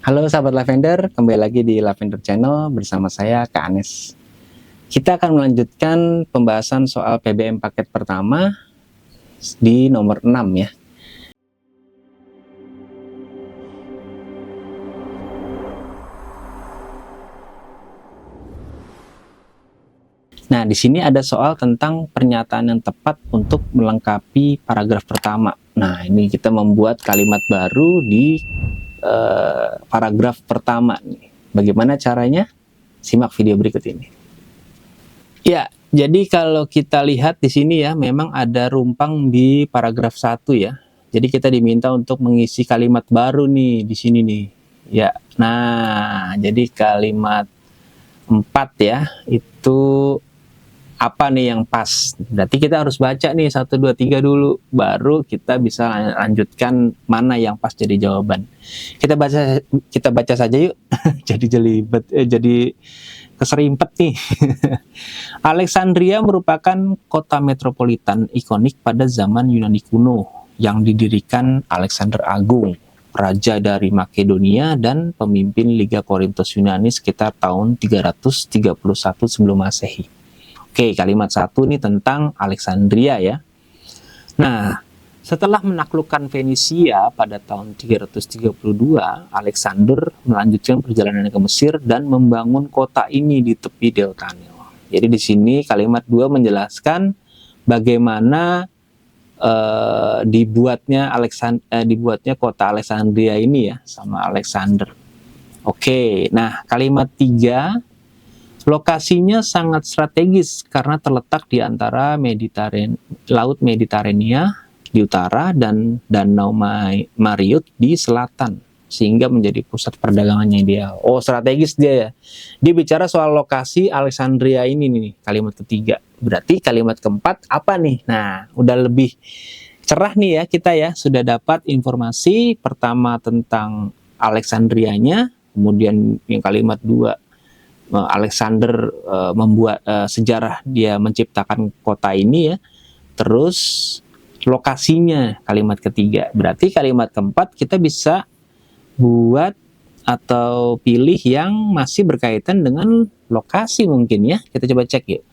Halo sahabat Lavender, kembali lagi di Lavender Channel bersama saya Kak Anes. Kita akan melanjutkan pembahasan soal PBM paket pertama di nomor 6 ya. Nah, di sini ada soal tentang pernyataan yang tepat untuk melengkapi paragraf pertama. Nah, ini kita membuat kalimat baru di paragraf pertama nih. Bagaimana caranya? Simak video berikut ini. Ya, jadi kalau kita lihat di sini ya, memang ada rumpang di paragraf 1 ya. Jadi kita diminta untuk mengisi kalimat baru nih di sini nih. Ya. Nah, jadi kalimat 4 ya, itu apa nih yang pas? Berarti kita harus baca nih 1 2 3 dulu, baru kita bisa lanjutkan mana yang pas jadi jawaban. Kita baca saja yuk. Jadi keserimpet nih. Alexandria merupakan kota metropolitan ikonik pada zaman Yunani kuno yang didirikan Alexander Agung, raja dari Makedonia dan pemimpin Liga Korintus Yunani sekitar tahun 331 sebelum Masehi. Oke, kalimat 1 ini tentang Alexandria ya. Nah, setelah menaklukkan Venesia pada tahun 332, Alexander melanjutkan perjalanan ke Mesir dan membangun kota ini di tepi Delta Nil. Jadi di sini kalimat 2 menjelaskan bagaimana dibuatnya kota Alexandria ini ya sama Alexander. Oke, nah kalimat 3, lokasinya sangat strategis karena terletak di antara Laut Mediterania di utara dan Danau Mariut di selatan, sehingga menjadi pusat perdagangannya ideal. Oh, strategis dia ya. Dia bicara soal lokasi Alexandria ini nih, kalimat ketiga. Berarti kalimat keempat apa nih? Nah, udah lebih cerah nih ya kita ya. Sudah dapat informasi pertama tentang Alexandrianya, kemudian yang kalimat 2 Alexander membuat sejarah dia menciptakan kota ini ya. Terus lokasinya kalimat ketiga. Berarti kalimat keempat kita bisa buat atau pilih yang masih berkaitan dengan lokasi mungkin ya. Kita coba cek yuk.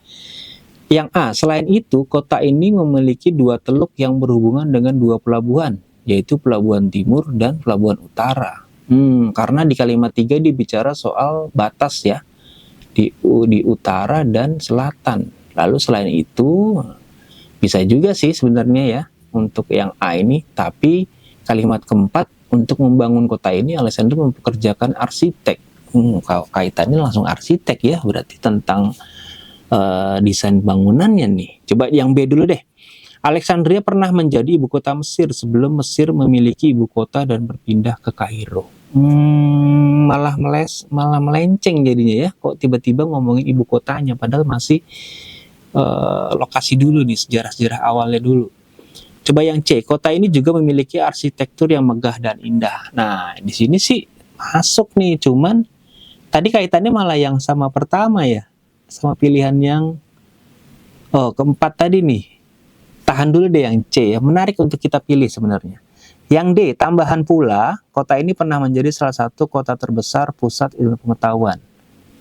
Yang A, selain itu kota ini memiliki 2 teluk yang berhubungan dengan 2 pelabuhan, yaitu Pelabuhan Timur dan Pelabuhan Utara. Karena di kalimat 3 dibicara soal batas ya. Di utara dan selatan. Lalu selain itu bisa juga sih sebenarnya ya untuk yang A ini, tapi kalimat keempat untuk membangun kota ini Alexander mempekerjakan arsitek. Kaitannya langsung arsitek ya, berarti tentang desain bangunannya nih. Coba yang B dulu deh. Alexandria pernah menjadi ibu kota Mesir sebelum Mesir memiliki ibu kota dan berpindah ke Kairo. Malah melenceng jadinya ya. Kok tiba-tiba ngomongin ibu kotanya padahal masih lokasi dulu nih, sejarah-sejarah awalnya dulu. Coba yang C, kota ini juga memiliki arsitektur yang megah dan indah. Nah, di sini sih masuk nih, cuman tadi kaitannya malah yang sama pertama ya, sama pilihan yang keempat tadi nih. Tahan dulu deh yang C ya, menarik untuk kita pilih sebenarnya. Yang D, tambahan pula, kota ini pernah menjadi salah satu kota terbesar pusat ilmu pengetahuan.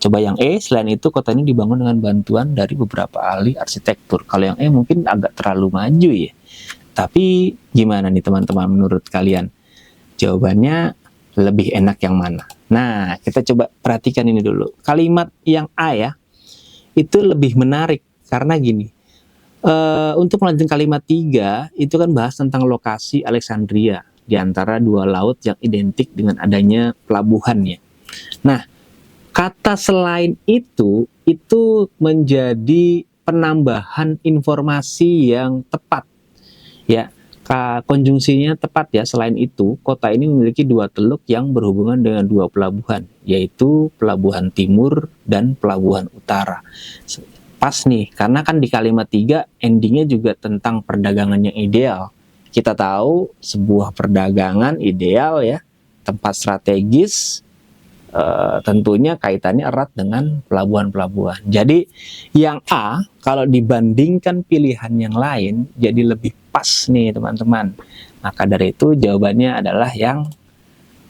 Coba yang E, selain itu kota ini dibangun dengan bantuan dari beberapa ahli arsitektur. Kalau yang E mungkin agak terlalu maju ya. Tapi gimana nih teman-teman menurut kalian? Jawabannya lebih enak yang mana? Nah, kita coba perhatikan ini dulu. Kalimat yang A ya, itu lebih menarik karena gini. Untuk melanjutkan kalimat 3 itu kan bahas tentang lokasi Alexandria di antara 2 laut yang identik dengan adanya pelabuhannya. Nah, kata selain itu menjadi penambahan informasi yang tepat ya. Konjungsinya tepat ya. Selain itu, kota ini memiliki 2 teluk yang berhubungan dengan 2 pelabuhan, yaitu Pelabuhan Timur dan Pelabuhan Utara. Pas nih, karena kan di kalimat 3 endingnya juga tentang perdagangan yang ideal. Kita tahu sebuah perdagangan ideal ya, tempat strategis, tentunya kaitannya erat dengan pelabuhan-pelabuhan. Jadi yang A kalau dibandingkan pilihan yang lain jadi lebih pas nih teman-teman. Maka dari itu jawabannya adalah yang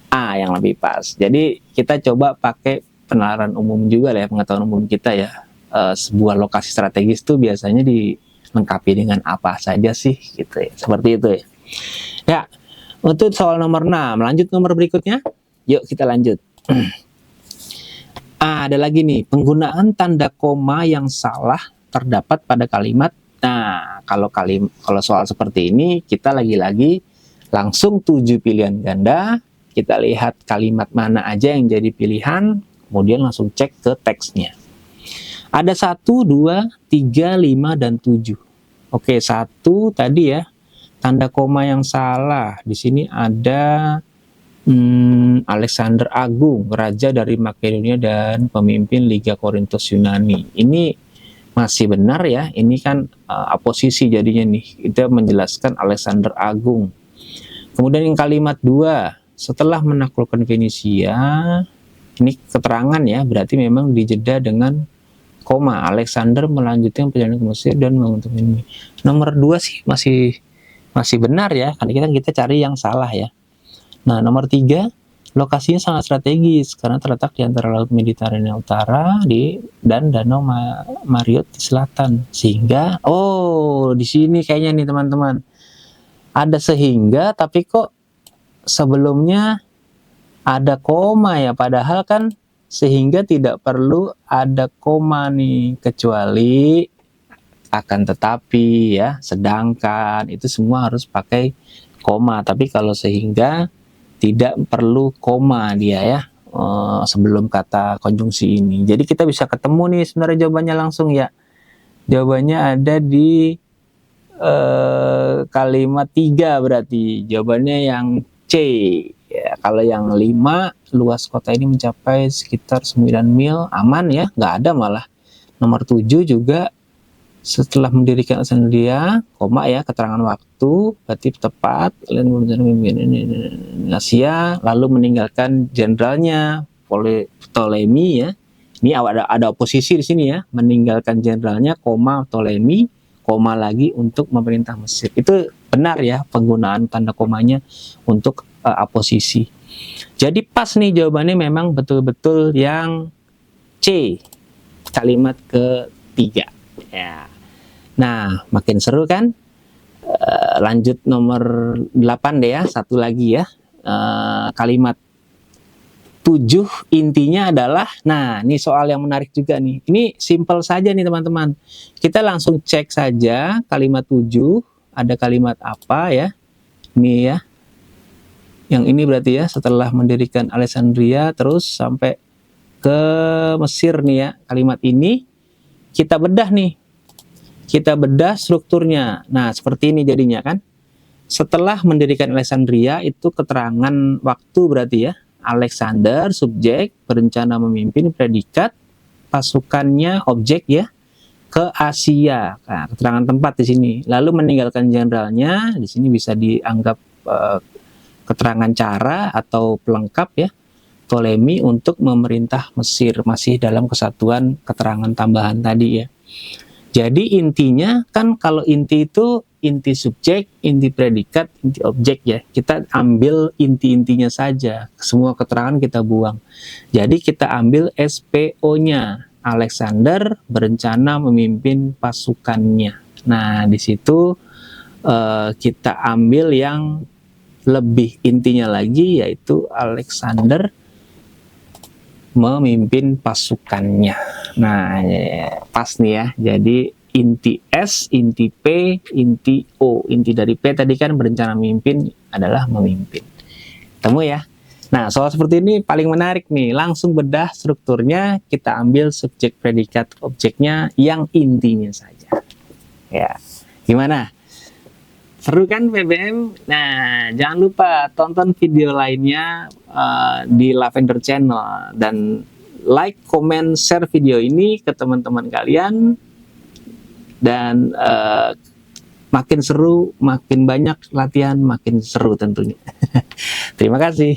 A yang lebih pas. Jadi kita coba pakai penalaran umum juga lah ya, pengetahuan umum kita ya. Sebuah lokasi strategis itu biasanya dilengkapi dengan apa saja sih gitu ya. Seperti itu ya. Ya, untuk soal nomor 6, lanjut nomor berikutnya. Yuk kita lanjut. Ada lagi nih, penggunaan tanda koma yang salah terdapat pada kalimat. Nah, kalau soal seperti ini kita lagi-lagi langsung 7 pilihan ganda. Kita lihat kalimat mana aja yang jadi pilihan, kemudian langsung cek ke teksnya. Ada 1, 2, 3, 5, dan 7. Oke, 1 tadi ya, tanda koma yang salah. Di sini ada Alexander Agung, raja dari Makedonia dan pemimpin Liga Korintus Yunani. Ini masih benar ya, ini kan aposisi jadinya nih. Itu menjelaskan Alexander Agung. Kemudian yang kalimat 2, setelah menaklukkan Fenisia, ini keterangan ya, berarti memang dijeda dengan koma. Alexander melanjutkan perjalanan ke Mesir dan membentuk ini. Nomor 2 sih masih benar ya, karena kita cari yang salah ya. Nah, nomor 3, lokasinya sangat strategis karena terletak di antara Laut Mediterania Utara dan Danau Mariot di selatan. Sehingga, di sini kayaknya nih teman-teman, ada sehingga tapi kok sebelumnya ada koma ya, padahal kan sehingga tidak perlu ada koma nih, kecuali akan tetapi ya, sedangkan itu semua harus pakai koma. Tapi kalau sehingga tidak perlu koma dia ya, sebelum kata konjungsi ini. Jadi kita bisa ketemu nih sebenarnya jawabannya langsung ya. Jawabannya ada di kalimat 3 berarti. Jawabannya yang C. Ya, kalau yang 5, luas kota ini mencapai sekitar 9 mil, aman ya, nggak ada malah. Nomor 7 juga, setelah mendirikan Alexandria, koma ya, keterangan waktu, berarti tepat, Asia, lalu meninggalkan jenderalnya, Ptolemy ya. Ini ada oposisi di sini ya, meninggalkan jenderalnya, koma Ptolemy, koma lagi untuk memerintah Mesir. Itu benar ya, penggunaan tanda komanya untuk aposisi. Jadi pas nih jawabannya memang betul-betul yang C, kalimat ketiga ya. Nah, makin seru kan? Lanjut nomor 8 deh ya, satu lagi ya. Kalimat 7 intinya adalah, nah ini soal yang menarik juga nih. Ini simple saja nih teman-teman. Kita langsung cek saja kalimat 7, ada kalimat apa ya. Ini ya. Yang ini berarti ya, setelah mendirikan Alexandria terus sampai ke Mesir nih ya. Kalimat ini kita bedah nih. Kita bedah strukturnya. Nah, seperti ini jadinya kan. Setelah mendirikan Alexandria itu keterangan waktu berarti ya. Alexander, subjek, berencana memimpin, predikat, pasukannya, objek ya, ke Asia. Nah, keterangan tempat di sini. Lalu meninggalkan jenderalnya, di sini bisa dianggap keterangan cara atau pelengkap ya, Ptolemy untuk memerintah Mesir, masih dalam kesatuan keterangan tambahan tadi ya. Jadi intinya kan, kalau inti itu inti subjek, inti predikat, inti objek ya. Kita ambil inti-intinya saja, semua keterangan kita buang. Jadi kita ambil SPO-nya, Alexander berencana memimpin pasukannya. Nah, di situ kita ambil yang lebih intinya lagi, yaitu Alexander memimpin pasukannya. Nah, pas nih ya. Jadi inti S, inti P, inti O. Inti dari P tadi kan berencana memimpin adalah memimpin. Temu ya. Nah, soal seperti ini paling menarik nih. Langsung bedah strukturnya, kita ambil subjek, predikat, objeknya yang intinya saja. Ya, gimana? Seru kan PBM? Nah, jangan lupa tonton video lainnya di Lavender Channel. Dan like, comment, share video ini ke teman-teman kalian. Dan makin seru, makin banyak latihan, makin seru tentunya. Terima kasih.